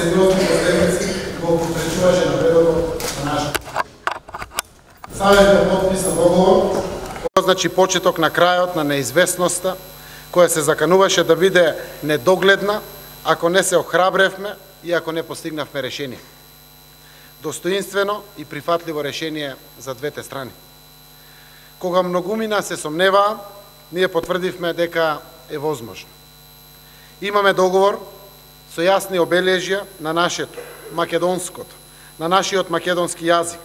сериозни последици го попречуваше напредокот на нашата. Ставите подпис на договор. Тоа значи почеток на крајот на неизвестноста, која се закануваше да биде недогледна, ако не се охрабревме и ако не постигнавме решение. Достоинствено и прифатливо решение за двете страни. Кога многумина се сомневаа, ние потврдивме дека е возможно. Имаме договор со јасни обележја на нашето, македонското, на нашиот македонски јазик,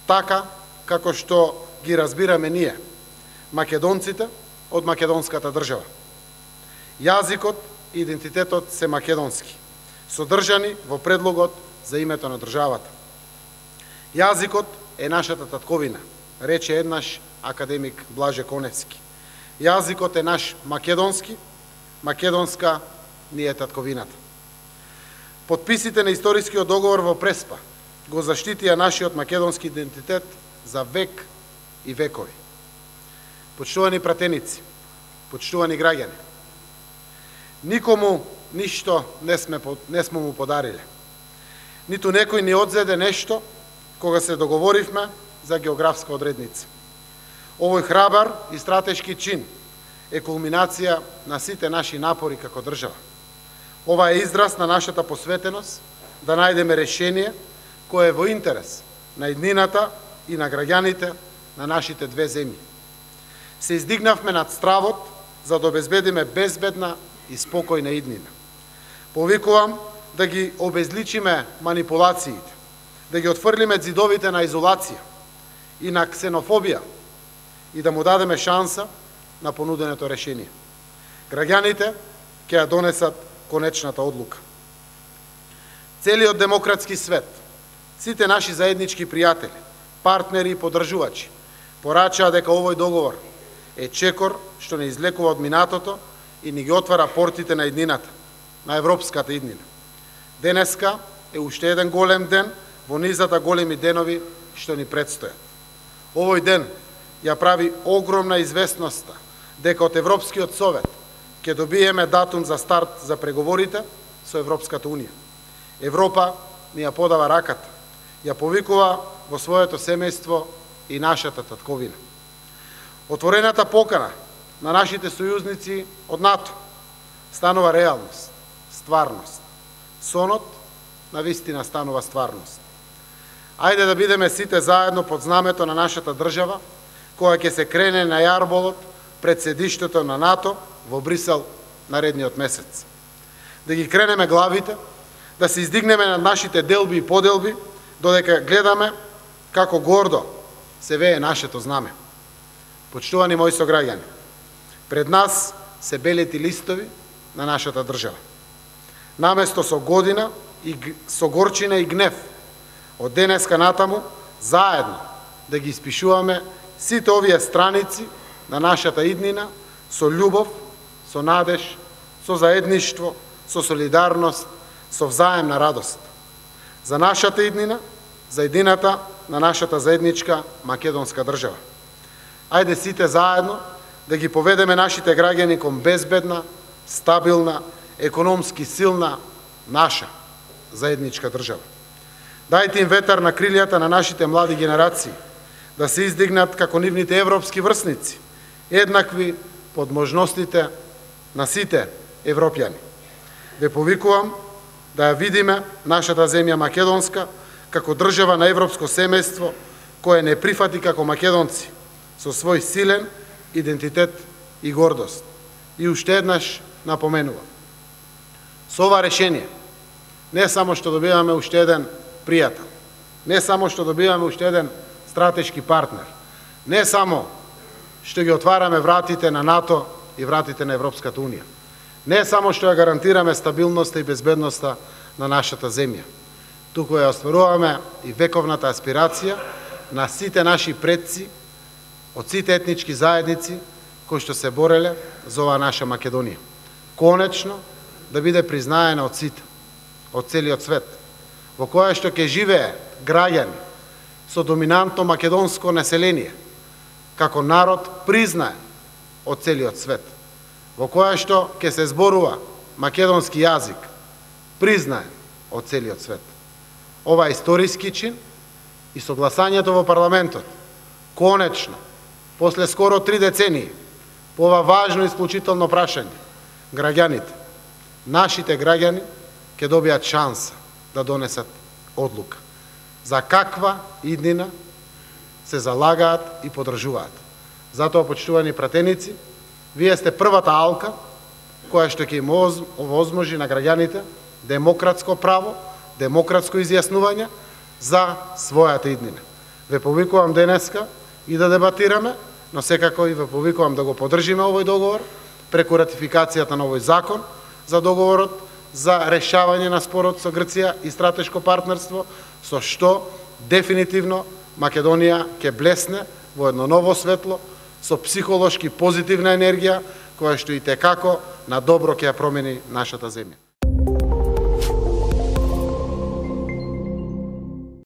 така како што ги разбираме ние, македонците од македонската држава. Јазикот и идентитетот се македонски, содржани во предлогот за името на државата. Јазикот е нашата татковина, рече еднаш академик Блаже Коневски. Јазикот е наш македонски, македонска ни е татковината. Подписите на историскиот договор во Преспа го заштитија нашиот македонски идентитет за век и векови. Почитувани пратеници, почитувани граѓани, никому ништо не сме му подариле. Ниту некој ни одзеде нешто кога се договоривме за географска одредница. Овој храбар и стратешки чин е кулминација на сите наши напори како држава. Ова е израз на нашата посветеност да најдеме решение кое е во интерес на иднината и на граѓаните на нашите две земји. Се издигнавме над стравот за да обезбедиме безбедна и спокојна иднина. Повикувам да ги обезличиме манипулациите, да ги отфрлиме ѕидовите на изолација и на ксенофобија и да му дадеме шанса на понуденото решение. Граѓаните ќе ја донесат конечната одлука. Целиот демократски свет, сите наши заеднички пријатели, партнери и подржувачи порачаа дека овој договор е чекор што не излекува од минатото и ни ги отвара портите на иднината, на европската иднина. Денеска е уште еден голем ден во низата големи денови што ни предстојат. Овој ден ја прави огромна известноста дека од Европскиот совет ќе добиеме датум за старт за преговорите со Европската унија. Европа ни ја подава раката, ја повикува во своето семејство и нашата татковина. Отворената покана на нашите сојузници од НАТО станува реалност, стварност. Сонот на вистина станува стварност. Ајде да бидеме сите заедно под знамето на нашата држава, која ќе се крене на јарболот пред седиштето на НАТО во Брисел наредниот месец. Да ги кренеме главите, да се издигнеме над нашите делби и поделби, додека гледаме како гордо се вее нашето знаме. Почитувани мои сограѓани, пред нас се белите листови на нашата држава. Наместо со година и со горчина и гнев, од денеска натаму, заедно да ги испишуваме сите овие страници на нашата иднина со љубов, со надеж, со заедништво, со солидарност, со взаемна радост. За нашата иднина, за иднината на нашата заедничка македонска држава. Ајде сите заедно да ги поведеме нашите граѓани кон безбедна, стабилна, економски силна наша заедничка држава. Дајте им ветар на крилјата на нашите млади генерации, да се издигнат како нивните европски врсници, еднакви под можностите на сите европјани. Ве повикувам да ја видиме нашата земја македонска како држава на европско семејство која не прифати како македонци, со свој силен идентитет и гордост. И уште еднаш напоменувам. Со ова решение не само што добиваме уште еден пријател, не само што добиваме уште еден стратешки партнер, не само што ги отвараме вратите на НАТО и вратите на Европската унија, не само што ја гарантираме стабилноста и безбедноста на нашата земја, туку ја остваруваме и вековната аспирација на сите наши предци од сите етнички заедници кои што се бореле за оваа наша Македонија. Конечно да биде признаена од сите, од целиот свет, во која што ќе живее граѓани со доминантно македонско население, како народ признаен од целиот свет, во која што ќе се зборува македонски јазик, признаен од целиот свет. Ова е историски чин и согласањето во парламентот, конечно, после скоро 3 децении, по ова важно и исклучително прашање, граѓаните, нашите граѓани, ќе добијат шанса да донесат одлука за каква иднина се залагаат и подржуваат. Затоа, почитувани пратеници, вие сте првата алка која што ќе им овозможи на граѓаните демократско право, демократско изјаснување за својата иднина. Ве повикувам денеска и да дебатираме, но секако и ве повикувам да го поддржиме овој договор преку ратификацијата на овој закон за договорот за решавање на спорот со Грција и стратешко партнерство, со што дефинитивно Македонија ќе блесне во едно ново светло, со психолошки позитивна енергија, која што и текако на добро ќе ја промени нашата земја.